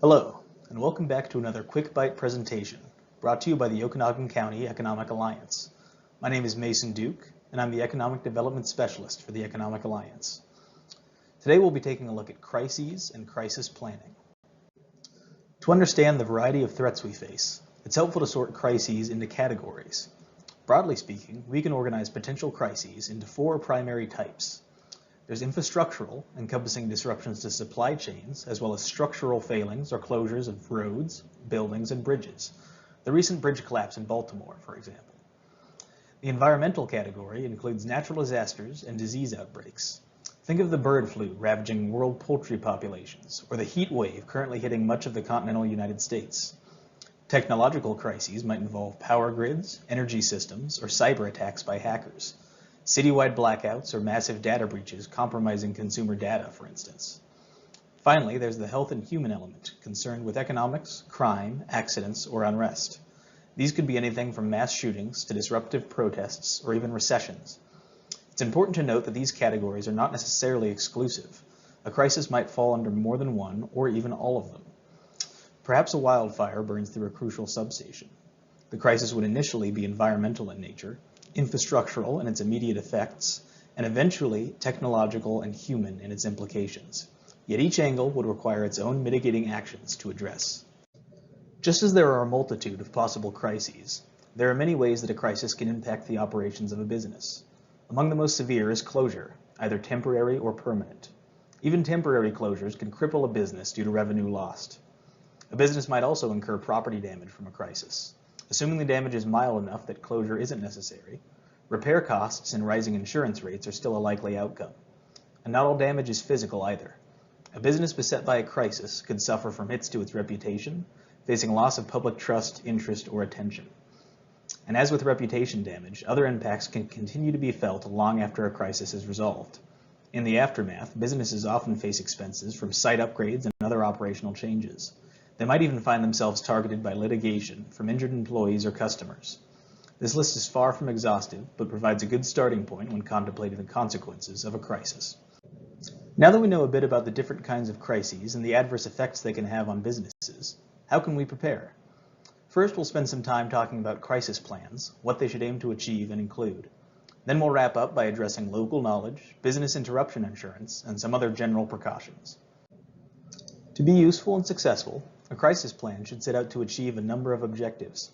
Hello, and welcome back to another quick Byte presentation brought to you by the Okanagan County Economic Alliance. My name is Mason Duke, and I'm the Economic Development Specialist for the Economic Alliance. Today we'll be taking a look at crises and crisis planning. To understand the variety of threats we face, it's helpful to sort crises into categories. Broadly speaking, we can organize potential crises into four primary types. There's infrastructural, encompassing disruptions to supply chains, as well as structural failings or closures of roads, buildings, and bridges. The recent bridge collapse in Baltimore, for example. The environmental category includes natural disasters and disease outbreaks. Think of the bird flu ravaging world poultry populations, or the heat wave currently hitting much of the continental United States. Technological crises might involve power grids, energy systems, or cyber attacks by hackers. Citywide blackouts or massive data breaches compromising consumer data, for instance. Finally, there's the health and human element, concerned with economics, crime, accidents, or unrest. These could be anything from mass shootings to disruptive protests or even recessions. It's important to note that these categories are not necessarily exclusive. A crisis might fall under more than one or even all of them. Perhaps a wildfire burns through a crucial substation. The crisis would initially be environmental in nature, infrastructural in its immediate effects, and eventually technological and human in its implications. Yet each angle would require its own mitigating actions to address. Just as there are a multitude of possible crises, there are many ways that a crisis can impact the operations of a business. Among the most severe is closure, either temporary or permanent. Even temporary closures can cripple a business due to revenue lost. A business might also incur property damage from a crisis. Assuming the damage is mild enough that closure isn't necessary, repair costs and rising insurance rates are still a likely outcome. And not all damage is physical either. A business beset by a crisis could suffer from hits to its reputation, facing loss of public trust, interest, or attention. And as with reputation damage, other impacts can continue to be felt long after a crisis is resolved. In the aftermath, businesses often face expenses from site upgrades and other operational changes. They might even find themselves targeted by litigation from injured employees or customers. This list is far from exhaustive, but provides a good starting point when contemplating the consequences of a crisis. Now that we know a bit about the different kinds of crises and the adverse effects they can have on businesses, how can we prepare? First, we'll spend some time talking about crisis plans, what they should aim to achieve and include. Then we'll wrap up by addressing local knowledge, business interruption insurance, and some other general precautions. To be useful and successful, a crisis plan should set out to achieve a number of objectives.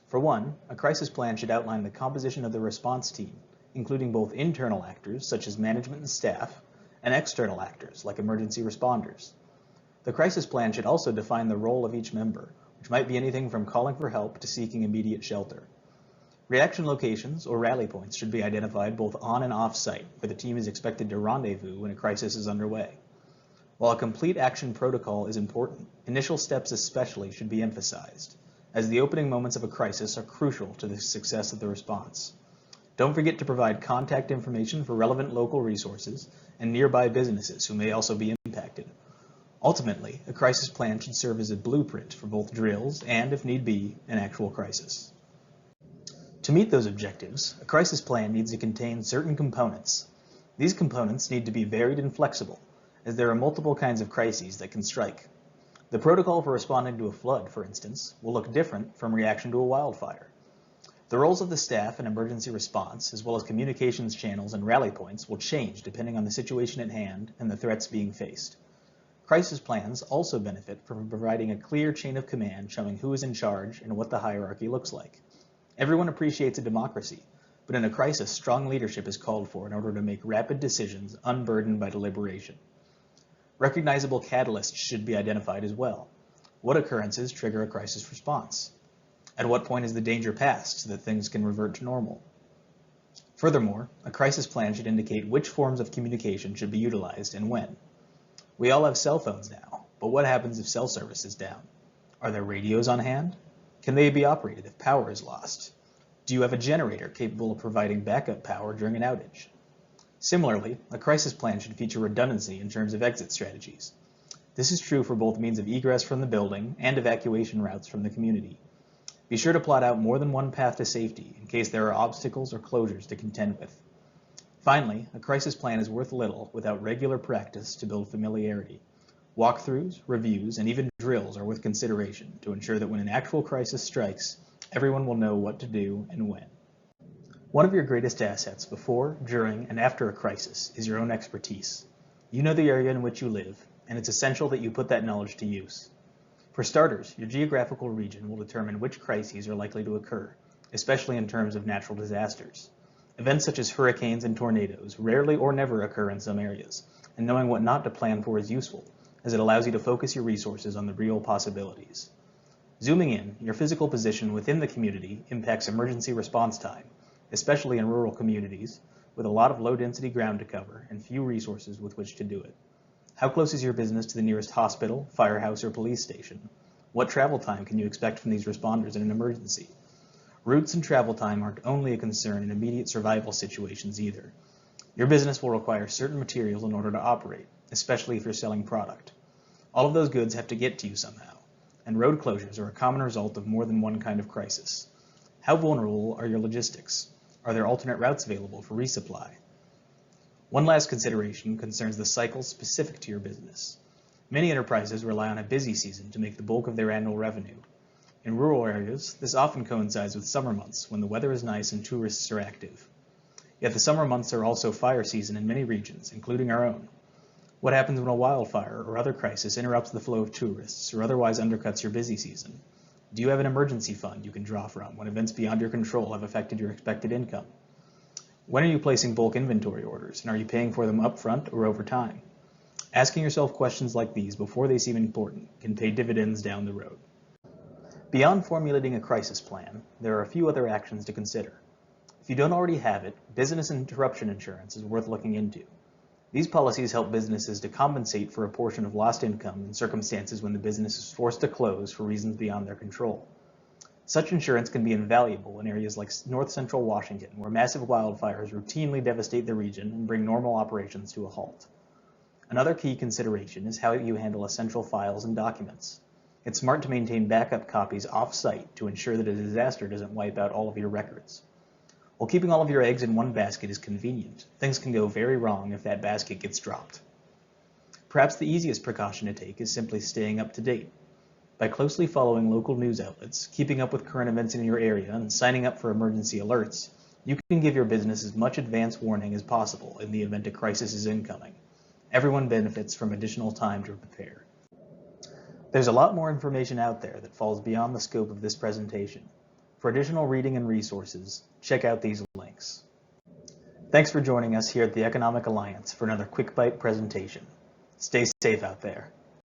For one, a crisis plan should outline the composition of the response team, including both internal actors, such as management and staff, and external actors, like emergency responders. The crisis plan should also define the role of each member, which might be anything from calling for help to seeking immediate shelter. Reaction locations, or rally points, should be identified both on and off site, where the team is expected to rendezvous when a crisis is underway. While a complete action protocol is important, initial steps especially should be emphasized, as the opening moments of a crisis are crucial to the success of the response. Don't forget to provide contact information for relevant local resources and nearby businesses who may also be impacted. Ultimately, a crisis plan should serve as a blueprint for both drills and, if need be, an actual crisis. To meet those objectives, a crisis plan needs to contain certain components. These components need to be varied and flexible, as there are multiple kinds of crises that can strike. The protocol for responding to a flood, for instance, will look different from reaction to a wildfire. The roles of the staff in emergency response, as well as communications channels and rally points, will change depending on the situation at hand and the threats being faced. Crisis plans also benefit from providing a clear chain of command showing who is in charge and what the hierarchy looks like. Everyone appreciates a democracy, but in a crisis, strong leadership is called for in order to make rapid decisions unburdened by deliberation. Recognizable catalysts should be identified as well. What occurrences trigger a crisis response? At what point is the danger past so that things can revert to normal? Furthermore, a crisis plan should indicate which forms of communication should be utilized and when. We all have cell phones now, but what happens if cell service is down? Are there radios on hand? Can they be operated if power is lost? Do you have a generator capable of providing backup power during an outage? Similarly, a crisis plan should feature redundancy in terms of exit strategies. This is true for both means of egress from the building and evacuation routes from the community. Be sure to plot out more than one path to safety in case there are obstacles or closures to contend with. Finally, a crisis plan is worth little without regular practice to build familiarity. Walkthroughs, reviews, and even drills are worth consideration to ensure that when an actual crisis strikes, everyone will know what to do and when. One of your greatest assets before, during, and after a crisis is your own expertise. You know the area in which you live, and it's essential that you put that knowledge to use. For starters, your geographical region will determine which crises are likely to occur, especially in terms of natural disasters. Events such as hurricanes and tornadoes rarely or never occur in some areas, and knowing what not to plan for is useful, as it allows you to focus your resources on the real possibilities. Zooming in, your physical position within the community impacts emergency response time, especially in rural communities, with a lot of low-density ground to cover and few resources with which to do it. How close is your business to the nearest hospital, firehouse, or police station? What travel time can you expect from these responders in an emergency? Routes and travel time aren't only a concern in immediate survival situations either. Your business will require certain materials in order to operate, especially if you're selling product. All of those goods have to get to you somehow, and road closures are a common result of more than one kind of crisis. How vulnerable are your logistics? Are there alternate routes available for resupply? One last consideration concerns the cycles specific to your business. Many enterprises rely on a busy season to make the bulk of their annual revenue. In rural areas, this often coincides with summer months when the weather is nice and tourists are active. Yet the summer months are also fire season in many regions, including our own. What happens when a wildfire or other crisis interrupts the flow of tourists or otherwise undercuts your busy season? Do you have an emergency fund you can draw from when events beyond your control have affected your expected income? When are you placing bulk inventory orders, and are you paying for them upfront or over time? Asking yourself questions like these before they seem important can pay dividends down the road. Beyond formulating a crisis plan, there are a few other actions to consider. If you don't already have it, business interruption insurance is worth looking into. These policies help businesses to compensate for a portion of lost income in circumstances when the business is forced to close for reasons beyond their control. Such insurance can be invaluable in areas like north central Washington, where massive wildfires routinely devastate the region and bring normal operations to a halt. Another key consideration is how you handle essential files and documents. It's smart to maintain backup copies off-site to ensure that a disaster doesn't wipe out all of your records. While keeping all of your eggs in one basket is convenient, things can go very wrong if that basket gets dropped. Perhaps the easiest precaution to take is simply staying up to date. By closely following local news outlets, keeping up with current events in your area, and signing up for emergency alerts, you can give your business as much advance warning as possible in the event a crisis is incoming. Everyone benefits from additional time to prepare. There's a lot more information out there that falls beyond the scope of this presentation. For additional reading and resources, check out these links. Thanks for joining us here at the Economic Alliance for another Quick Byte presentation. Stay safe out there.